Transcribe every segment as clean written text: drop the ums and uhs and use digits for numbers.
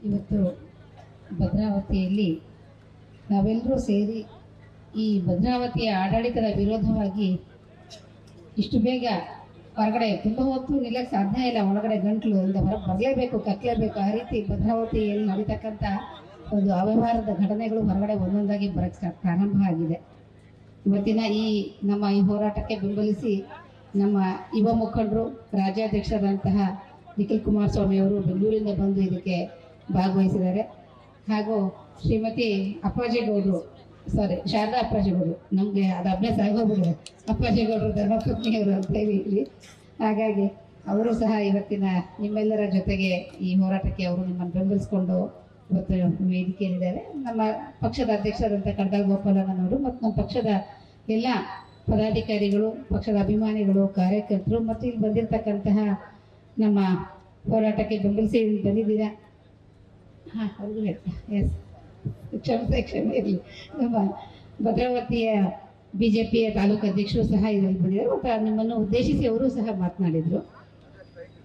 ಇವತ್ತು ಭದ್ರಾವತಿಯಲ್ಲಿ ನಾವೆಲ್ಲರೂ ಸೇರಿ ಈ ಭದ್ರಾವತಿಯ ಆಡಳಿತದ ವಿರೋಧವಾಗಿ ಇಷ್ಟು ಬೇಗ ಹೊರಗಡೆ ತುಂಬ ಹೊತ್ತು ನಿಲ್ಲಕ್ಕೆ ಸಾಧ್ಯ ಇಲ್ಲ. ಒಳಗಡೆ ಗಂಟಲು ಇಂದ ಹೊರಗೆ ಬರಲೇಬೇಕು, ಕಕ್ಕಲೇಬೇಕು. ಆ ರೀತಿ ಭದ್ರಾವತಿಯಲ್ಲಿ ನಡೀತಕ್ಕಂಥ ಒಂದು ಅವ್ಯವಹಾರದ ಘಟನೆಗಳು ಹೊರಗಡೆ ಒಂದೊಂದಾಗಿ ಬರೋಕ್ಕೆ ಪ್ರಾರಂಭ ಆಗಿದೆ. ಇವತ್ತಿನ ನಮ್ಮ ಈ ಹೋರಾಟಕ್ಕೆ ಬೆಂಬಲಿಸಿ ನಮ್ಮ ಯುವ ಮುಖಂಡರು, ರಾಜ್ಯಾಧ್ಯಕ್ಷರಾದಂತಹ ನಿಖಿಲ್ ಕುಮಾರಸ್ವಾಮಿ ಅವರು ಬೆಂಗಳೂರಿಂದ ಬಂದು ಇದಕ್ಕೆ ಭಾಗವಹಿಸಿದ್ದಾರೆ. ಹಾಗೂ ಶ್ರೀಮತಿ ಅಪ್ಪಾಜಿಗೌಡರು, ಶಾರದಾ ಅಪ್ಪಾಜಿಗೌಡರು, ನಮಗೆ ಅದು ಅಭ್ಯಾಸ ಆಗೋಗ್ಬಿಡಿದೆ, ಅಪ್ಪಾಜಿಗೌಡರು ಧರ್ಮಪತ್ನಿಯವರು ಅಂತ ಹೇಳಿ. ಹಾಗಾಗಿ ಅವರು ಸಹ ಇವತ್ತಿನ ನಿಮ್ಮೆಲ್ಲರ ಜೊತೆಗೆ ಈ ಹೋರಾಟಕ್ಕೆ ಅವರು ನಿಮ್ಮನ್ನು ಬೆಂಬಲಿಸ್ಕೊಂಡು ಇವತ್ತು ವೇದಿಕೆಯಲ್ಲಿದ್ದಾರೆ. ನಮ್ಮ ಪಕ್ಷದ ಅಧ್ಯಕ್ಷರಾದಂಥ ಕಡದಾಳ್ ಗೋಪಾಲಣ್ಣನವರು ಮತ್ತು ನಮ್ಮ ಪಕ್ಷದ ಎಲ್ಲ ಪದಾಧಿಕಾರಿಗಳು, ಪಕ್ಷದ ಅಭಿಮಾನಿಗಳು, ಕಾರ್ಯಕರ್ತರು ಮತ್ತು ಇಲ್ಲಿ ಬಂದಿರತಕ್ಕಂತಹ ನಮ್ಮ ಹೋರಾಟಕ್ಕೆ ಬೆಂಬಲಿಸಿ ಬಂದಿದ್ದೀರಾ. ಅವ್ರಿಗೂ ಎಸ್ ಕ್ಷಮೆ ಇರಲಿ. ನಮ್ಮ ಭದ್ರಾವತಿಯ BJPಯ ತಾಲೂಕು ಅಧ್ಯಕ್ಷರು ಸಹ ಇದರಲ್ಲಿ ಬಂದಿದ್ದಾರೆ ಮತ್ತು ನಿಮ್ಮನ್ನು ಉದ್ದೇಶಿಸಿ ಅವರು ಸಹ ಮಾತನಾಡಿದರು.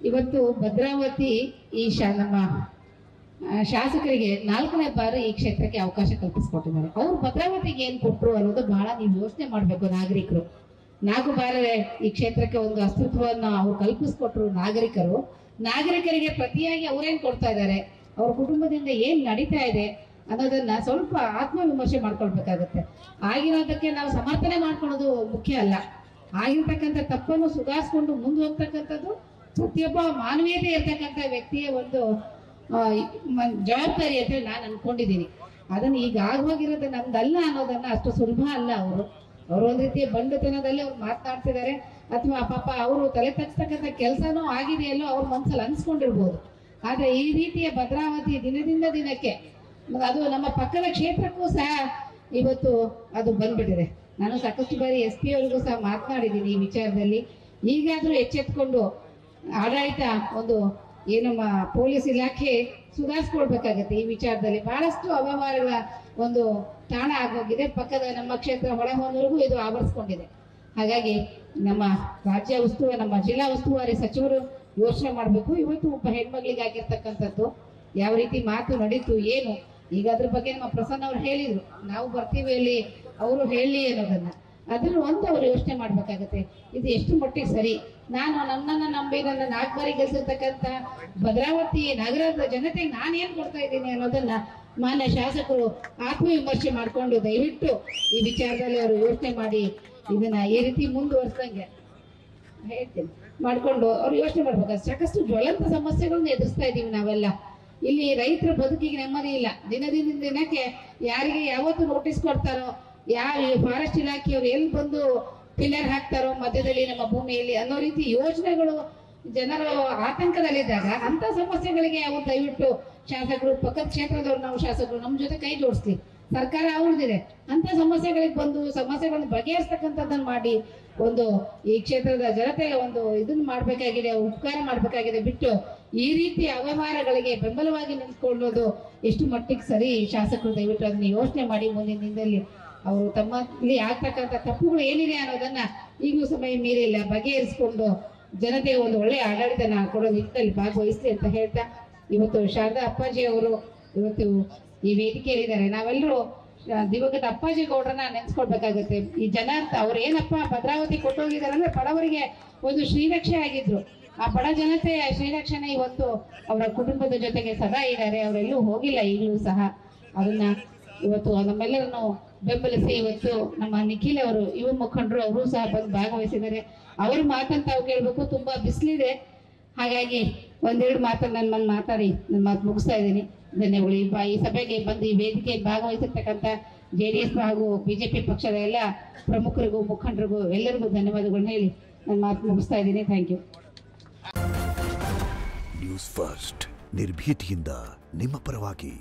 ಇವತ್ತು ಭದ್ರಾವತಿ ನಮ್ಮ ಶಾಸಕರಿಗೆ 4ನೇ ಬಾರಿ ಈ ಕ್ಷೇತ್ರಕ್ಕೆ ಅವಕಾಶ ಕಲ್ಪಿಸ್ಕೊಟ್ಟಿದ್ದಾರೆ. ಅವರು ಭದ್ರಾವತಿಗೆ ಏನು ಕೊಟ್ಟರು ಅನ್ನೋದು ಬಹಳ ನೀವು ಯೋಚನೆ ಮಾಡಬೇಕು. ನಾಗರಿಕರು 4 ಬಾರಿ ಈ ಕ್ಷೇತ್ರಕ್ಕೆ ಒಂದು ಅಸ್ತಿತ್ವವನ್ನು ಅವ್ರು ಕಲ್ಪಿಸ್ಕೊಟ್ರು. ನಾಗರಿಕರಿಗೆ ಪ್ರತಿಯಾಗಿ ಅವರೇನು ಕೊಡ್ತಾ ಇದ್ದಾರೆ, ಅವ್ರ ಕುಟುಂಬದಿಂದ ಏನು ನಡೀತಾ ಇದೆ ಅನ್ನೋದನ್ನ ಸ್ವಲ್ಪ ಆತ್ಮವಿಮರ್ಶೆ ಮಾಡ್ಕೊಳ್ಬೇಕಾಗತ್ತೆ. ಆಗಿರೋದಕ್ಕೆ ನಾವು ಸಮರ್ಥನೆ ಮಾಡ್ಕೊಳ್ಳೋದು ಮುಖ್ಯ ಅಲ್ಲ. ಆಗಿರ್ತಕ್ಕಂಥ ತಪ್ಪನ್ನು ಸುಧಾರಿಸ್ಕೊಂಡು ಮುಂದೆ ಹೋಗ್ತಕ್ಕಂಥದ್ದು ಪ್ರತಿಯೊಬ್ಬ ಮಾನವೀಯತೆ ಇರ್ತಕ್ಕಂಥ ವ್ಯಕ್ತಿಯ ಒಂದು ಜವಾಬ್ದಾರಿ ಅಂತ ನಾನು ಅನ್ಕೊಂಡಿದ್ದೀನಿ. ಅದನ್ನು ಈಗ ಆಗೋಗಿರೋದು ನಮ್ದಲ್ಲ ಅನ್ನೋದನ್ನ ಅಷ್ಟು ಸುಲಭ ಅಲ್ಲ. ಅವರು ಒಂದು ರೀತಿಯ ಬಂಡುತನದಲ್ಲಿ ಅವ್ರು ಮಾತನಾಡ್ತಿದ್ದಾರೆ, ಅಥವಾ ಪಾಪ ಅವರು ತಲೆ ತಗ್ಸ್ತಕ್ಕಂಥ ಕೆಲಸನೂ ಆಗಿದೆಯಲ್ಲೋ ಅವ್ರ ಮನಸ್ಸಲ್ಲಿ ಅನ್ಸ್ಕೊಂಡಿರ್ಬೋದು. ಆದ್ರೆ ಈ ರೀತಿಯ ಭದ್ರಾವತಿ ದಿನದಿಂದ ದಿನಕ್ಕೆ ಅದು ನಮ್ಮ ಪಕ್ಕದ ಕ್ಷೇತ್ರಕ್ಕೂ ಸಹ ಇವತ್ತು ಅದು ಬಂದ್ಬಿಟ್ಟಿದೆ. ನಾನು ಸಾಕಷ್ಟು ಬಾರಿ SP ಅವರಿಗೂ ಸಹ ಮಾತನಾಡಿದ್ದೀನಿ ಈ ವಿಚಾರದಲ್ಲಿ. ಈಗಾದ್ರೂ ಎಚ್ಚೆತ್ಕೊಂಡು ಆಡಳಿತ ಒಂದು ನಮ್ಮ ಪೊಲೀಸ್ ಇಲಾಖೆ ಸುಧಾರಿಸ್ಕೊಳ್ಬೇಕಾಗತ್ತೆ. ಈ ವಿಚಾರದಲ್ಲಿ ಬಹಳಷ್ಟು ಅವ್ಯವಹಾರಗಳ ಒಂದು ತಾಣ ಆಗೋಗಿದೆ. ಪಕ್ಕದ ನಮ್ಮ ಕ್ಷೇತ್ರ ಹೊಳೆಹೊನ್ನೂರಿಗೂ ಇದು ಆವರಿಸ್ಕೊಂಡಿದೆ. ಹಾಗಾಗಿ ನಮ್ಮ ನಮ್ಮ ಜಿಲ್ಲಾ ಉಸ್ತುವಾರಿ ಸಚಿವರು ಯೋಚನೆ ಮಾಡಬೇಕು. ಇವತ್ತು ಒಬ್ಬ ಹೆಣ್ಮಗಳಿಗೆ ಆಗಿರ್ತಕ್ಕಂಥದ್ದು ಯಾವ ರೀತಿ ಮಾತು ನಡೀತು ಏನು, ಈಗ ಅದ್ರ ಬಗ್ಗೆ ನಮ್ಮ ಪ್ರಸನ್ನ ಅವ್ರು ಹೇಳಿದ್ರು, ನಾವು ಬರ್ತೀವಿ ಅಲ್ಲಿ ಅವರು ಹೇಳಿ ಅನ್ನೋದನ್ನ. ಅದನ್ನು ಅವರು ಯೋಚನೆ ಮಾಡ್ಬೇಕಾಗತ್ತೆ. ಇದು ಎಷ್ಟು ಮಟ್ಟಿಗೆ ಸರಿ. ನನ್ನನ್ನು ನಂಬಿ ನನ್ನ 4 ಬಾರಿ ಗೆಲ್ಸಿರ್ತಕ್ಕಂಥ ಭದ್ರಾವತಿ ನಗರದ ಜನತೆಗೆ ನಾನೇನು ಕೊಡ್ತಾ ಇದ್ದೀನಿ ಅನ್ನೋದನ್ನ ಮಾನ್ಯ ಶಾಸಕರು ಆತ್ಮವಿಮರ್ಶೆ ಮಾಡಿಕೊಂಡು ದಯವಿಟ್ಟು ಈ ವಿಚಾರದಲ್ಲಿ ಅವರು ಯೋಚನೆ ಮಾಡಿ ಇದನ್ನ ಈ ರೀತಿ ಮುಂದುವರ್ಸಂಗೆ ಹೇಳ್ತೀನಿ ಮಾಡ್ಕೊಂಡು ಅವ್ರು ಯೋಚನೆ ಮಾಡ್ಬೇಕಾದ್ರೆ ಸಾಕಷ್ಟು ಜ್ವಲಂತ ಸಮಸ್ಯೆಗಳನ್ನ ಎದುರಿಸ್ತಾ ಇದ್ದೀವಿ ನಾವೆಲ್ಲ. ಇಲ್ಲಿ ರೈತರ ಬದುಕಿಗೆ ನೆಮ್ಮದಿ ಇಲ್ಲ. ದಿನದಿಂದ ದಿನಕ್ಕೆ ಯಾರಿಗೆ ಯಾವತ್ತು ನೋಟಿಸ್ ಕೊಡ್ತಾರೋ, ಫಾರೆಸ್ಟ್ ಇಲಾಖೆಯವರು ಎಲ್ಲಿ ಬಂದು ಪಿಲ್ಲರ್ ಹಾಕ್ತಾರೋ ಮಧ್ಯದಲ್ಲಿ ನಮ್ಮ ಭೂಮಿಯಲ್ಲಿ ಅನ್ನೋ ರೀತಿ ಯೋಜನೆಗಳು ಜನರು ಆತಂಕದಲ್ಲಿದ್ದಾಗ ಅಂತ ಸಮಸ್ಯೆಗಳಿಗೆ ಅವ್ರು ದಯವಿಟ್ಟು ಶಾಸಕರು, ಪಕ್ಕದ ಕ್ಷೇತ್ರದವ್ರು, ನಾವು ಶಾಸಕರು ನಮ್ಮ ಜೊತೆ ಕೈ ಜೋಡಿಸ್ಲಿ. ಸರ್ಕಾರ ಅವ್ರದ್ದಿದೆ, ಅಂತ ಸಮಸ್ಯೆಗಳಿಗೆ ಬಂದು ಸಮಸ್ಯೆಗಳನ್ನು ಬಗೆಹರಿಸ್ತಕ್ಕಂಥದ್ದನ್ನು ಮಾಡಿ ಒಂದು ಈ ಕ್ಷೇತ್ರದ ಜನತೆಗೆ ಒಂದು ಇದನ್ನ ಮಾಡ್ಬೇಕಾಗಿದೆ, ಉಪಕಾರ ಮಾಡ್ಬೇಕಾಗಿದೆ. ಬಿಟ್ಟು ಈ ರೀತಿ ಅವ್ಯವಹಾರಗಳಿಗೆ ಬೆಂಬಲವಾಗಿ ನಿಂತ್ಕೊಳ್ಳೋದು ಎಷ್ಟು ಮಟ್ಟಿಗೆ ಸರಿ. ಶಾಸಕರು ದಯವಿಟ್ಟು ಅದನ್ನ ಯೋಚನೆ ಮಾಡಿ ಮುಂದಿನ ದಿನದಲ್ಲಿ ಅವರು ತಮ್ಮಲ್ಲಿ ಆಗ್ತಕ್ಕಂಥ ತಪ್ಪುಗಳು ಏನಿದೆ ಅನ್ನೋದನ್ನ ಈಗಲೂ ಸಮಯ ಮೀರಿಲ್ಲ ಬಗೆಹರಿಸಿಕೊಂಡು ಜನತೆಗೆ ಒಂದು ಒಳ್ಳೆಯ ಆಡಳಿತನ ಕೊಡೋ ನಿಟ್ಟಿನಲ್ಲಿ ಭಾಗವಹಿಸಲಿ ಅಂತ ಹೇಳ್ತಾ, ಇವತ್ತು ಶಾರದಾ ಅಪ್ಪಾಜಿ ಅವರು ಇವತ್ತು ಈ ವೇದಿಕೆಯಲ್ಲಿದ್ದಾರೆ. ನಾವೆಲ್ಲರೂ ದಿವಂಗತ ಅಪ್ಪಾಜಿ ಗೌಡ್ರನ್ನ ನೆನ್ಸ್ಕೊಳ್ಬೇಕಾಗತ್ತೆ. ಈ ಜನ ಅಂತ ಅವ್ರು ಏನಪ್ಪ ಭದ್ರಾವತಿ ಕೊಟ್ಟೋಗಿದ್ದಾರೆ ಅಂದ್ರೆ ಬಡವರಿಗೆ ಒಂದು ಶ್ರೀರಕ್ಷೆ ಆಗಿದ್ರು. ಆ ಬಡ ಜನತೆಯ ಶ್ರೀರಕ್ಷಣೆ ಇವತ್ತು ಅವರ ಕುಟುಂಬದ ಜೊತೆಗೆ ಸದಾ ಇದ್ದಾರೆ. ಅವರೆಲ್ಲೂ ಹೋಗಿಲ್ಲ ಈಗಲೂ ಸಹ. ಅದನ್ನ ಇವತ್ತು ನಮ್ಮೆಲ್ಲರನ್ನು ಬೆಂಬಲಿಸಿ ಇವತ್ತು ನಮ್ಮ ನಿಖಿಲ್ ಅವರು ಯುವ ಮುಖಂಡರು ಅವರು ಸಹ ಬಂದು ಭಾಗವಹಿಸಿದ್ದಾರೆ. ಅವ್ರ ಮಾತಂತ ತಾವು ಕೇಳಬೇಕು. ತುಂಬಾ ಬಿಸಿಲಿದೆ, ಹಾಗಾಗಿ ಒಂದೆರಡು ಮಾತನ್ನು ನಾನು ಮಾತಾಡಿ ನನ್ನ ಮಾತು ಮುಗಿಸ್ತಾ ಇದ್ದೀನಿ. ಧನ್ಯವಾದಗಳು. ಈ ಸಭೆಗೆ ಬಂದು ಈ ವೇದಿಕೆಯಲ್ಲಿ ಭಾಗವಹಿಸಿರ್ತಕ್ಕಂಥ JDS ಹಾಗೂ BJP ಪಕ್ಷದ ಎಲ್ಲ ಪ್ರಮುಖರಿಗೂ ಮುಖಂಡರಿಗೂ ಎಲ್ಲರಿಗೂ ಧನ್ಯವಾದಗಳನ್ನ ಹೇಳಿ ನನ್ನ ಮಾತು ಮುಗಿಸ್ತಾ ಇದ್ದೀನಿ. Thank you. ನ್ಯೂಸ್ ಫಸ್ಟ್ ನಿರ್ಭೀತಿಯಿಂದ ನಿಮ್ಮ ಪರವಾಗಿ.